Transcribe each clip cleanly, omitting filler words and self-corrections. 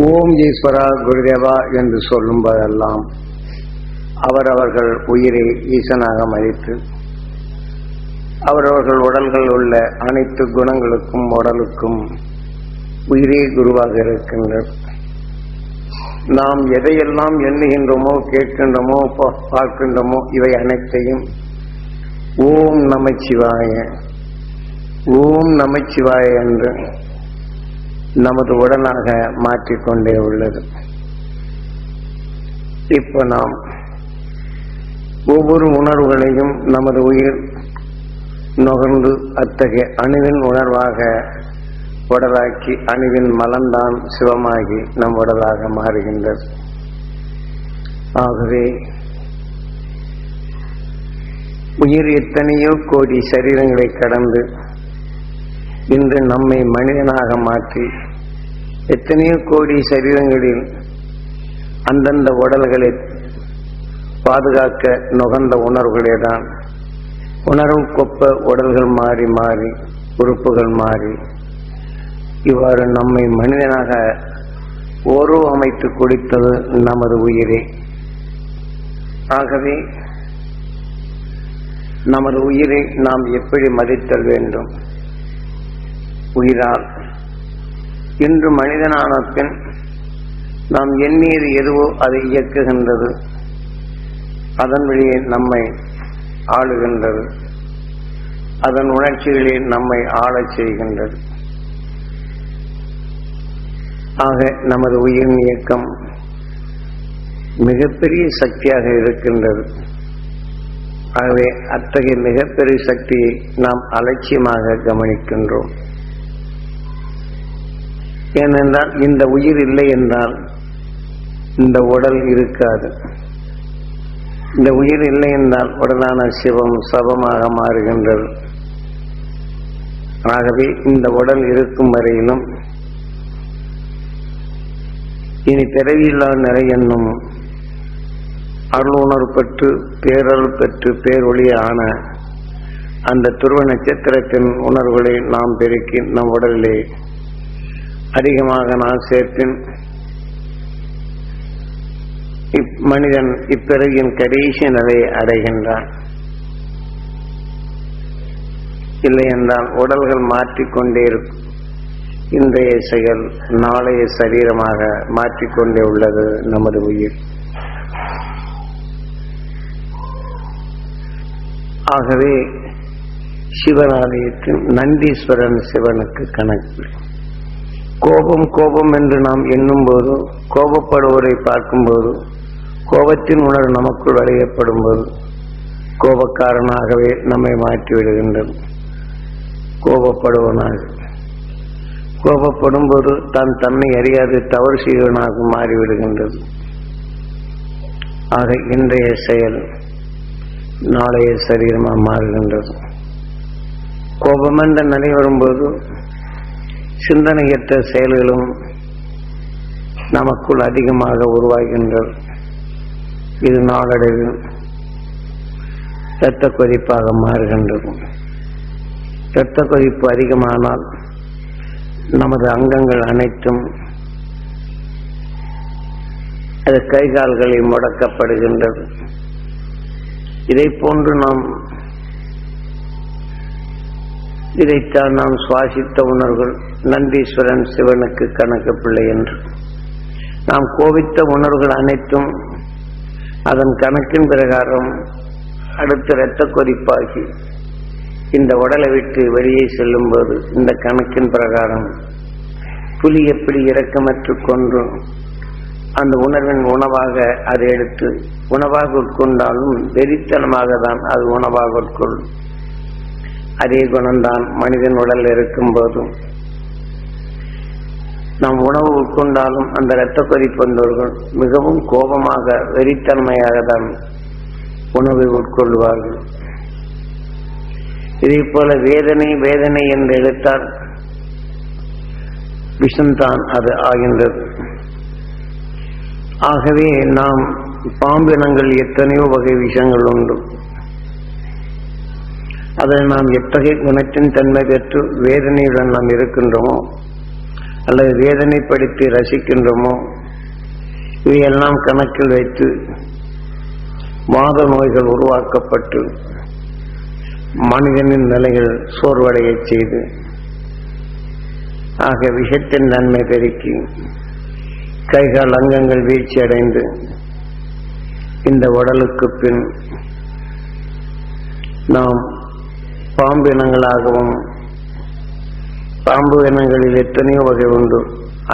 ஓம் ஈஸ்வரா குருதேவா என்று சொல்லும்போதெல்லாம் அவரவர்கள் உயிரை ஈசனாக மதித்து அவரவர்கள் உடல்கள் உள்ள அனைத்து குணங்களுக்கும் உடலுக்கும் உயிரே குருவாக இருக்கின்றது. நாம் எதையெல்லாம் எண்ணுகின்றோமோ, கேட்கின்றோமோ, பார்க்கின்றோமோ இவை அனைத்தையும் ஓம் நமச்சிவாய ஓம் நமச்சிவாய என்று நமது உடலாக மாற்றிக்கொண்டே உள்ளது. இப்போ நாம் ஒவ்வொரு உணர்வுகளையும் நமது உயிர் நுகர்ந்து அத்தகைய அணுவின் உணர்வாக உடலாக்கி அணுவின் மலம்தான் சிவமாகி நம் உடலாக மாறுகின்றது. ஆகவே உயிர் எத்தனையோ கோடி சரீரங்களை கடந்து இன்று நம்மை மனிதனாக மாற்றி எத்தனையோ கோடி சரீரங்களில் அந்தந்த உடல்களை பாதுகாக்க நுகர்ந்த உணர்வுகளே தான் உணர்வுக்கொப்ப உடல்கள் மாறி மாறி உறுப்புகள் மாறி இவ்வாறு நம்மை மனிதனாக ஓரோ அமைத்து கொடுத்தது நமது உயிரே. ஆகவே நமது உயிரை நாம் எப்படி மதித்தல் வேண்டும்? உயிரால் இன்று மனிதனான பின் நாம் எண்ணியது எதுவோ அதை இயக்குகின்றது, அதன் வழியே நம்மை ஆளுகின்றது, அதன் உணர்ச்சிகளே நம்மை ஆளச் செய்கின்றது. ஆக நமது உயிரின் இயக்கம் மிகப்பெரிய சக்தியாக இருக்கின்றது. ஆகவே அத்தகைய மிகப்பெரிய சக்தியை நாம் அலட்சியமாக கவனிக்கின்றோம். ஏனென்றால் இந்த உயிர் இல்லை என்றால் இந்த உடல் இருக்காது. இந்த உயிர் இல்லை என்றால் உடலான சிவம் சபமாக மாறுகின்றது. ஆகவே இந்த உடல் இருக்கும் வரையிலும் இனி பிறவியில்லா நிலை என்னும் அருள் உணர்வு பெற்று பேரருள் பெற்று பேரொளி ஆன அந்த துருவ நட்சத்திரத்தின் உணர்வுகளை நாம் பெருக்கி நம் உடலிலே அதிகமாக நான் சேர்ப்பின் மனிதன் இப்பிறவியின் கடைசி நிலையை அடைகின்றான். இல்லை என்றால் உடல்கள் மாற்றிக்கொண்டே இருக்கும். இன்றைய செயல் நாளைய சரீரமாக மாற்றிக்கொண்டே உள்ளது நமது உயிர். ஆகவே சிவனாலயத்தின் நந்தீஸ்வரன் சிவனுக்கு கணக்கு. கோபம் கோபம் என்று நாம் எண்ணும் போது, கோபப்படுவோரை பார்க்கும்போது, கோபத்தின் உணர்வு நமக்குள் வரையப்படும் போது கோபக்காரனாகவே நம்மை மாற்றிவிடுகின்றது. கோபப்படுவனாக கோபப்படும் போது தான் தன்னை அறியாது தவறு செய்வனாக மாறிவிடுகின்றது. ஆக இன்றைய செயல் நாளைய சரீரமாக மாறுகின்றது. கோபம் என்ற நிலை வரும்போது சிந்தனையற்ற செயல்களும் நமக்குள் அதிகமாக உருவாகின்றது. இது நாளடைவில் இரத்த கொதிப்பாக மாறுகின்றது. இரத்த கொதிப்பு அதிகமானால் நமது அங்கங்கள் அனைத்தும் அது கைகால்களில் முடக்கப்படுகின்றது. இதை போன்று இதைத்தான் நாம் சுவாசித்த உணர்வுகள் நந்தீஸ்வரன் சிவனுக்கு கணக்கு பிள்ளை என்று நாம் கோபித்த உணர்வுகள் அனைத்தும் அதன் கணக்கின் பிரகாரம் அடுத்த இரத்த கொதிப்பாகி இந்த உடலை விட்டு வெளியே செல்லும் போது இந்த கணக்கின் பிரகாரம் புலி எப்படி இரக்கமற்று கொன்று அந்த உணர்வின் உணவாக அதை எடுத்து உணவாக உட்கொண்டாலும் வெறித்தனமாக தான் அது உணவாக உட்கொள்ளும். அதே குணம்தான் மனிதன் உடல் இருக்கும் போதும் நாம் உணவு உட்கொண்டாலும் அந்த இரத்த கொதிப்பு வந்தவர்கள் மிகவும் கோபமாக வெறித்தன்மையாக தான் உணவை உட்கொள்வார்கள். இதே போல வேதனை வேதனை என்று எடுத்தால் விஷம்தான் அது ஆகின்றது. ஆகவே நாம் பாம்பினங்கள் எத்தனையோ வகை விஷங்கள் உண்டு. அதை நாம் எத்தகைய குணத்தின் தன்மை பெற்று வேதனையுடன் நாம் இருக்கின்றோமோ அல்லது வேதனைப்படுத்தி ரசிக்கின்றோமோ இவையெல்லாம் கணக்கில் வைத்து வாத நோய்கள் உருவாக்கப்பட்டு மனிதனின் நிலைகள் சோர்வடையச் செய்து ஆக விஷத்தின் நன்மை பெருக்கி கைகால் அங்கங்கள் வீழ்ச்சி அடைந்து இந்த உடலுக்கு பின் நாம் பாம்பு இனங்களாகவும், பாம்பு இனங்களில் எத்தனையோ வகை உண்டு,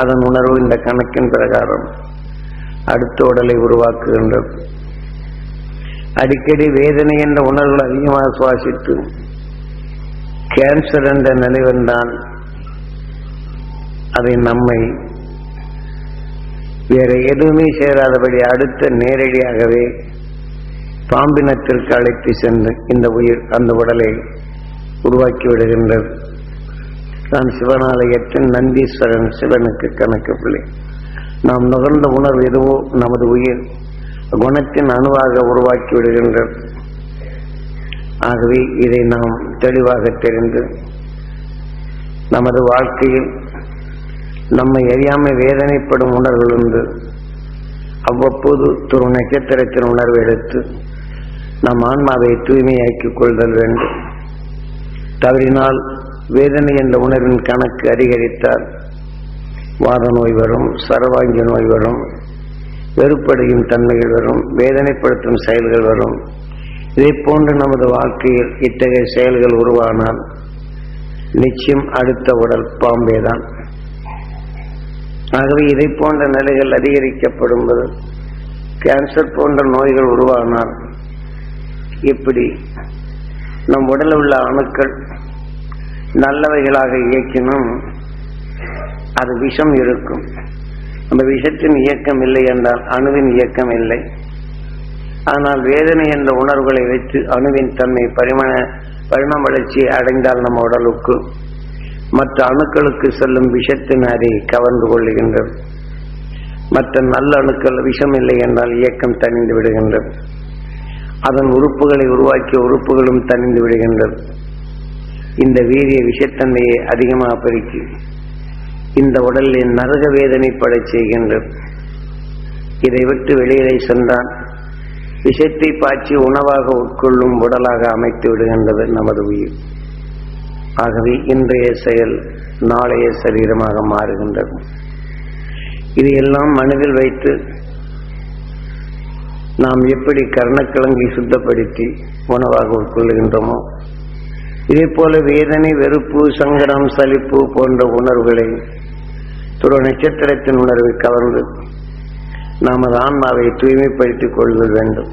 அதன் உணர்வு இந்த கணக்கின் பிரகாரம் அடுத்த உடலை உருவாக்குகின்றது. அடிக்கடி வேதனை என்ற உணர்வுகள் அதிகமாக சுவாசித்து கேன்சர் என்ற நிலை வந்தால் அதை நம்மை வேற எதுவுமே சேராதபடி அடுத்த நேரடியாகவே பாம்பினத்திற்கு அழைத்து சென்று இந்த உயிர் அந்த உடலை உருவாக்கி விடுகின்றது. நான் சிவனாலயத்தின் நந்தீஸ்வரன் சிவனுக்கு கணக்கு பிள்ளை. நாம் நுகர்ந்த உணர்வு எதுவோ நமது உயிர் குணத்தின் அணுவாக உருவாக்கி விடுகின்றது. ஆகவே இதை நாம் தெளிவாக தெரிந்து நமது வாழ்க்கையில் நம்மை அறியாமல் வேதனைப்படும் உணர்வுகள் உண்டு. அவ்வப்போது துரு நட்சத்திரத்தின் உணர்வு எடுத்து நம் ஆன்மாவை தூய்மையாக்கிக் கொள்தல் வேண்டும். தவறினால் வேதனை என்ற உணர்வின் கணக்கு அதிகரித்தால் வாத நோய் வரும், சர்வாங்கி நோய் வரும், வெறுப்படையும் தன்மைகள் வரும், வேதனைப்படுத்தும் செயல்கள் வரும். இதை போன்று நமது வாழ்க்கையில் இத்தகைய செயல்கள் உருவானால் நிச்சயம் அடுத்த உடல் பாம்பேதான். ஆகவே இதை போன்ற நிலைகள் அதிகரிக்கப்படும்போது கேன்சர் போன்ற நோய்கள் உருவானால் இப்படி நம் உடலில் உள்ள அணுக்கள் நல்லவைகளாக இயக்கினும் அது விஷம் இருக்கும். அந்த விஷத்தின் இயக்கம் இல்லை என்றால் அணுவின் இயக்கம் இல்லை. ஆனால் வேதனை என்ற உணர்வுகளை வைத்து அணுவின் தன்மை பரிணாம வளர்ச்சி அடைந்தால் நம்ம உடலுக்கு மற்ற அணுக்களுக்கு செல்லும் விஷத்தின் அதை கவர்ந்து கொள்ளுகின்றது. மற்ற நல்ல அணுக்கள் விஷம் இல்லை என்றால் இயக்கம் தணிந்து விடுகின்றது. அதன் உறுப்புகளை உருவாக்கிய உறுப்புகளும் தணிந்து விடுகின்றது. இந்த வீரிய விஷத்தன்மையை அதிகமாக பெருக்கி இந்த உடலில் நரக வேதனைப்பட செய்கின்றது. இதை விட்டு வெளியிலே சென்றால் விஷத்தை பாய்ச்சி உணவாக உட்கொள்ளும் உடலாக அமைத்து விடுகின்றது நமது உயிர். ஆகவே இன்றைய செயல் நாளைய சரீரமாக மாறுகின்றது. இதையெல்லாம் மனதில் வைத்து நாம் எப்படி கர்ணக்கிழங்கை சுத்தப்படுத்தி உணவாக உட்கொள்ளுகின்றோமோ இதே போல வேதனை, வெறுப்பு, சங்கடம், சலிப்பு போன்ற உணர்வுகளை துரு நட்சத்திரத்தின் உணர்வை கவர்ந்து நமது ஆன்மாவை தூய்மைப்படுத்திக் கொள்ள வேண்டும்.